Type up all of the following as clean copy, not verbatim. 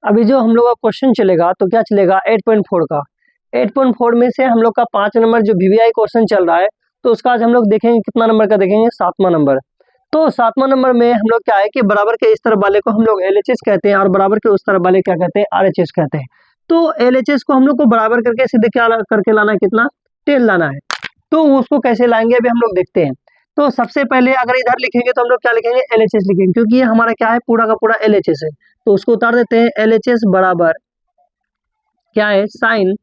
अभी जो हम लोग का क्वेश्चन चलेगा तो क्या चलेगा 8.4 का। 8.4 में से हम लोग का 5 नंबर जो वीवीआई क्वेश्चन चल रहा है तो उसका आज हम लोग देखेंगे कितना नंबर का देखेंगे, 7वां नंबर। तो 7वां नंबर में हम लोग क्या है कि बराबर के इस तरफ वाले को हम लोग एलएचएस कहते हैं और बराबर के उस तरफ वाले क्या कहते हैं, आरएचएस कहते हैं। तो एलएचएस को हम लोग को बराबर करके सीधे क्या करके लाना है, कितना 10 लाना है। तो उसको कैसे लाएंगे अभी हम लोग देखते हैं। तो सबसे पहले अगर इधर लिखेंगे तो हम लोग क्या लिखेंगे, एलएचएस लिखेंगे, क्योंकि ये हमारा क्या है पूरा का पूरा एलएचएस है। तो उसको उतार देते हैं। एलएचएस बराबर क्या है, sine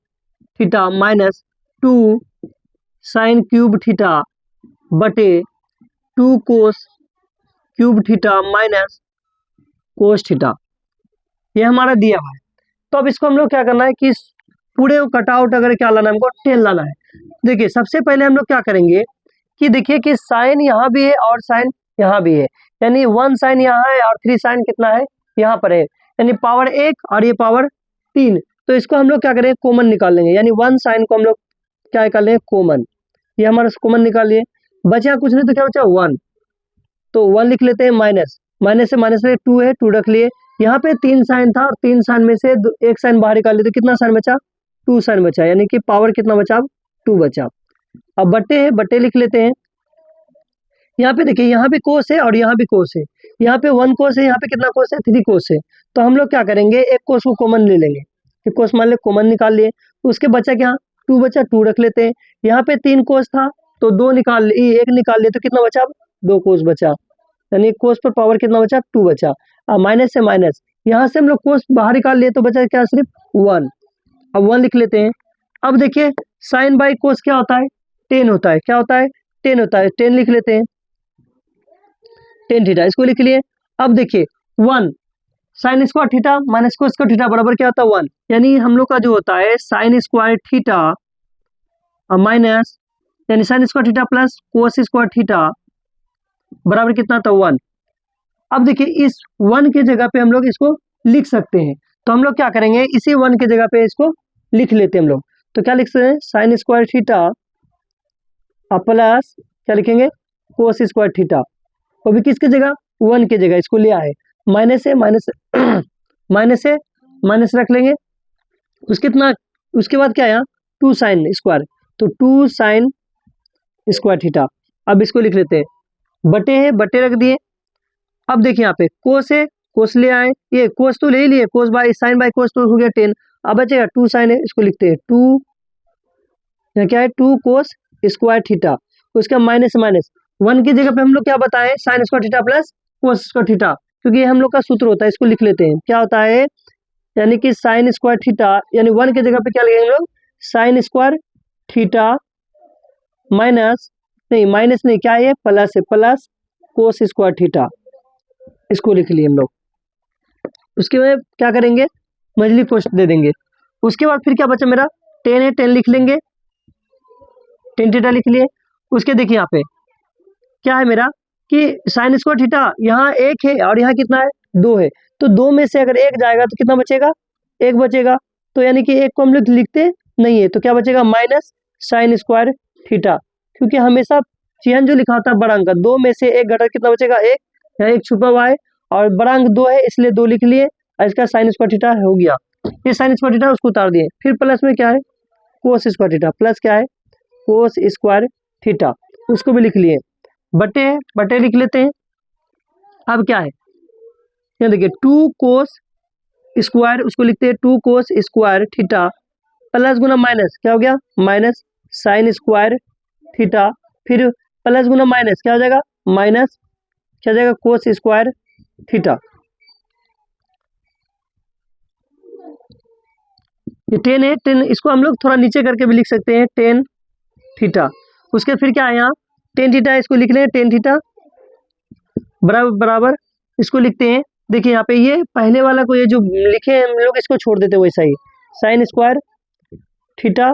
theta minus 2 sine cube theta बटे 2 cos cube theta minus cos theta, ये हमारा दिया हुआ है। तो अब इसको हम लोग क्या करना है कि पूरे कटआउट अगर क्या लाना है, हमको 10 लाना है। देखिए सबसे पहले हम लोग क्या करेंगे कि देखिए कि साइन यहाँ भी है और साइन यहाँ भी है, यानी 1 साइन यहाँ है और 3 साइन कितना है यहाँ पर है, यानी पावर 1 और ये पावर 3। तो इसको हम लोग क्या करेंगे, कॉमन निकाल लेंगे, यानी 1 साइन को हम लोग क्या निकाल लेंगे, कॉमन। ये हमारा कॉमन निकाल लिए, बचा कुछ नहीं तो क्या बचा 1। तो 1 लिख लेते हैं, माइनस माइनस से माइनस में 2 है, 2 रख लिए। यहाँ पे 3 साइन था और 3 साइन में से एक साइन बाहर निकाल लिए तो कितना साइन बचा, 2 साइन बचा, यानी कि पावर कितना बचा, 2 बचा। अब बट्टे है, बट्टे लिख लेते हैं। यहाँ पे देखिए यहाँ भी कोस है और यहाँ भी कोस है, यहाँ पे 1 कोस है, यहाँ पे कितना कोस है, 3 कोस है। तो हम लोग क्या करेंगे, एक कोस को कॉमन ले लेंगे, एक कोस मान ले कॉमन निकाल लिए, उसके बचा क्या 2 बचा, 2 रख लेते हैं। यहाँ पे 3 कोस था तो 2 निकाल लिए, 1 निकाल लिए तो कितना बचा, 2 कोस बचा, यानी कोस पर पावर कितना बचा, 2 बचा। अब माइनस से माइनस, यहाँ से हम लोग कोस बाहर निकाल लिए तो बचा क्या, सिर्फ 1। अब 1 लिख लेते हैं। अब देखिए साइन बाई कोस क्या होता है, 10 होता है, क्या होता है 10 होता है, 10 लिख लेते हैं, 10 थीटा, इसको लिख लिए। अब देखिए 1 sine square theta minus cos square theta बराबर क्या होता है 1, यानी हम लोग का जो होता है साइन स्क्वायर थीटा माइनस, यानी sine square theta plus cos square theta बराबर कितना था 1। अब देखिए इस 1 के जगह पे हम लोग इसको लिख सकते हैं, तो हम लोग क्या करेंगे, इसी 1 के जगह पे इसको लिख लेते हैं हम लोग। तो क्या लिख सकते हैं, साइन स्क्वायर थीटा प्लस क्या लिखेंगे, कोस स्क्वायर थीटा, वो भी किसके जगह, 1 के जगह इसको लिया है, माइनस से माइनस माइनस से माइनस रख लेंगे। उसके बाद क्या है 2 साइन स्क्वायर, तो 2 साइन स्क्वायर थीटा। अब इसको लिख लेते हैं, बटे है, बटे रख दिए। अब देखिए यहाँ पे कोस है, कोस ले आए, ये कोस तो ले ही लिए, कोस बाय साइन बाय कोस तो हो गया 10। अब बचेगा 2 साइन है, इसको लिखते हैं 2, यहाँ क्या है 2 कोस स्क्वायर थीटा, उसका माइनस माइनस 1 की जगह पे हम लोग क्या बताएं, sine square theta plus cos square theta, क्योंकि ये हम लोग का सूत्र होता है, इसको लिख लेते हैं। क्या होता है, यानी कि साइन स्क्वायर थीटा, यानी 1 की जगह पे क्या लिखेंगे हम लोग, साइन स्क्वायर थीटा माइनस, नहीं माइनस नहीं, क्या है प्लस है, प्लस कोस स्क्वायर थीटा, इसको लिख लिए हम लोग। उसके बाद क्या करेंगे, मजली पोस्ट दे देंगे। उसके बाद फिर क्या बचा मेरा 10 है, 10 लिख लेंगे, 10 थीटा लिख लिए। उसके देखिए यहाँ पे क्या है मेरा कि साइन स्क्वायर थीटा यहाँ 1 है और यहाँ कितना है 2 है, तो 2 में से अगर 1 जाएगा तो कितना बचेगा, 1 बचेगा। तो यानी कि 1 को हम लोग लिखते नहीं है, तो क्या बचेगा माइनस साइन स्क्वायर थीटा, क्योंकि हमेशा चिन्ह जो लिखा होता है बड़ा अंक, 2 में से 1 घटा कितना बचेगा 1, यहाँ 1 छुपा हुआ है और बड़ा अंक 2 है इसलिए 2 लिख लिए, और इसका साइन स्क्वायर थीटा हो गया। ये साइन स्क्वायर थीटा उसको उतार दिए, फिर प्लस में क्या है कोस स्क्वायर थीटा, प्लस क्या है कोस स्क्वायर थीटा, उसको भी लिख लिए। बटे है, बटे लिख लेते हैं। अब क्या है, यहाँ देखिए 2 कोस स्क्वायर, उसको लिखते हैं 2 कोस स्क्वायर थीटा प्लस गुना माइनस क्या हो गया, माइनस साइन स्क्वायर थीटा, फिर प्लस गुना माइनस क्या हो जाएगा, माइनस क्या हो जाएगा कोस स्क्वायर थीटा। ये 10 है, 10 इसको हम लोग थोड़ा नीचे करके भी लिख सकते हैं 10 थीटा। उसके फिर क्या है यहाँ 10 थीटा, इसको लिख लें 10 थीटा बराबर बराबर, इसको लिखते हैं। देखिए यहाँ पे ये पहले वाला को ये जो लिखे हैं हम लोग इसको छोड़ देते हैं वैसा ही, साइन स्क्वायर थीटा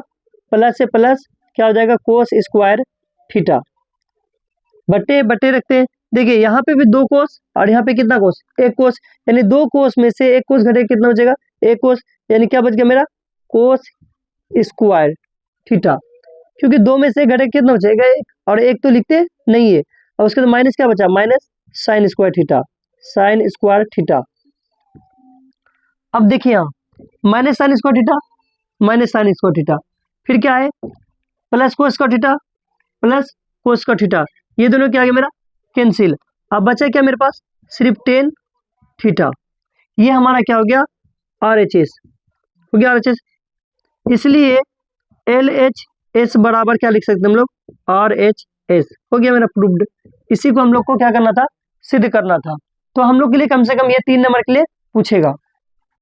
प्लस से प्लस क्या हो जाएगा कोस स्क्वायर थीटा, बटे बटे रखते हैं। देखिए यहाँ पे भी 2 कोस और यहाँ पे कितना कोस, 1 कोस, यानी 2 कोस में से 1 कोस घटे कितना बचेगा 1 कोस, यानी क्या बच गया मेरा कोस स्क्वायर थीटा, क्योंकि 2 में से घटे कितना बचेगा 1 और 1 तो लिखते नहीं है। और उसके बाद माइनस क्या बचा, minus sine square theta, sine square theta. अब देखिए यहाँ minus sine square theta, minus sine square theta, फिर क्या है plus cos square theta, plus cos square theta, ये दोनों क्या आ गया मेरा कैंसिल। अब बचा क्या मेरे पास सिर्फ टेन थीटा, ये हमारा क्या हो गया आर एच एस हो गया, आर एच एस। इसलिए एल एच एस बराबर क्या लिख सकते हैं हम लोग आर एच एस, हो गया मेरा प्रूव्ड। इसी को हम लोग को क्या करना था सिद्ध करना था। तो हम लोग के लिए कम से कम ये 3 नंबर के लिए पूछेगा।